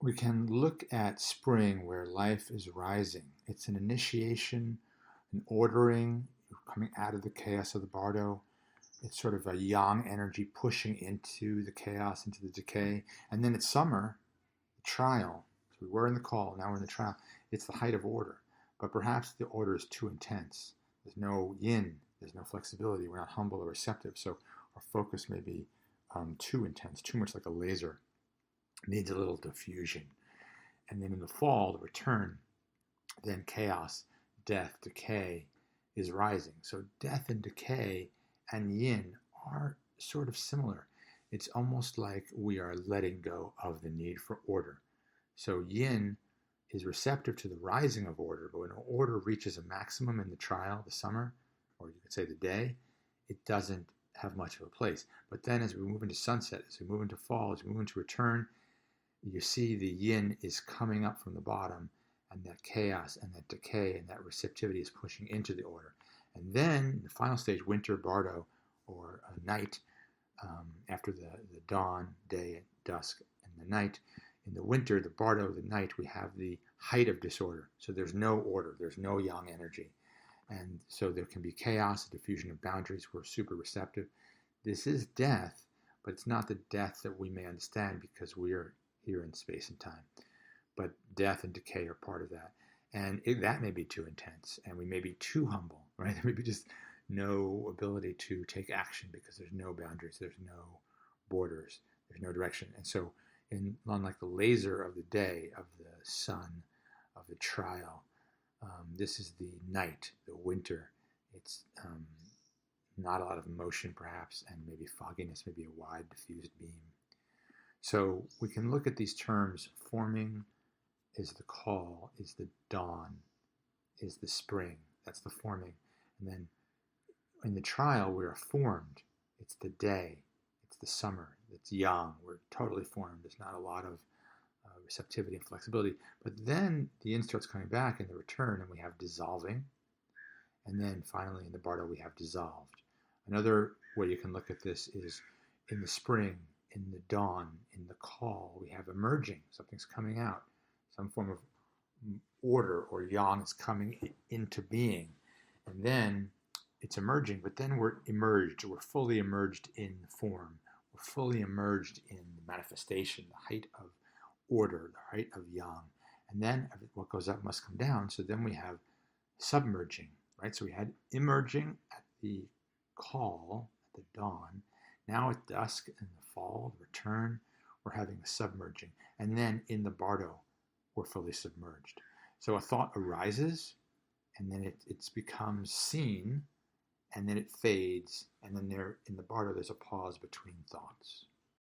we can look at spring where life is rising. It's an initiation, an ordering, coming out of the chaos of the Bardo. It's sort of a yang energy pushing into the chaos, into the decay. And then it's summer, the trial. So we were in the call, now we're in the trial. It's the height of order. But perhaps the order is too intense. There's no yin, there's no flexibility. We're not humble or receptive. So our focus may be too intense, too much like a laser. It needs a little diffusion. And then in the fall, the return, then chaos, death, decay is rising. So death and decay and yin are sort of similar. It's almost like we are letting go of the need for order. So yin is receptive to the rising of order, but when order reaches a maximum in the trial, the summer, or you could say the day, it doesn't have much of a place. But then as we move into sunset, as we move into fall, as we move into return, you see the yin is coming up from the bottom, and that chaos and that decay and that receptivity is pushing into the order. And then the final stage, winter, Bardo, or night, after the dawn, day, dusk, and the night. In the winter, the Bardo, the night, we have the height of disorder. So there's no order, there's no yang energy. And so there can be chaos, a diffusion of boundaries. We're super receptive. This is death, but it's not the death that we may understand because we are here in space and time. But death and decay are part of that. And that may be too intense, and we may be too humble, right? There may be just no ability to take action because there's no boundaries, there's no borders, there's no direction. And so, unlike the laser of the day, of the sun, of the trial, this is the night, the winter. It's not a lot of motion, perhaps, and maybe fogginess, maybe a wide, diffused beam. So we can look at these terms. Forming is the call, is the dawn, is the spring. That's the forming. And then in the trial, we are formed. It's the day. It's the summer. It's yang. We're totally formed. There's not a lot of receptivity and flexibility. But then the yin starts coming back in the return, and we have dissolving. And then finally in the Bardo, we have dissolved. Another way you can look at this is in the spring, in the dawn, in the call, we have emerging. Something's coming out. Some form of order or yang is coming into being. And then it's emerging, but then we're emerged. We're fully emerged in form. We're fully emerged in the manifestation, the height of order, the height of yang. And then what goes up must come down. So then we have submerging, right? So we had emerging at the call, at the dawn. Now at dusk, in the fall, the return, we're having a submerging. And then in the Bardo, we're fully submerged. So a thought arises, and then it becomes seen, and then it fades, and then in the Bardo, there's a pause between thoughts.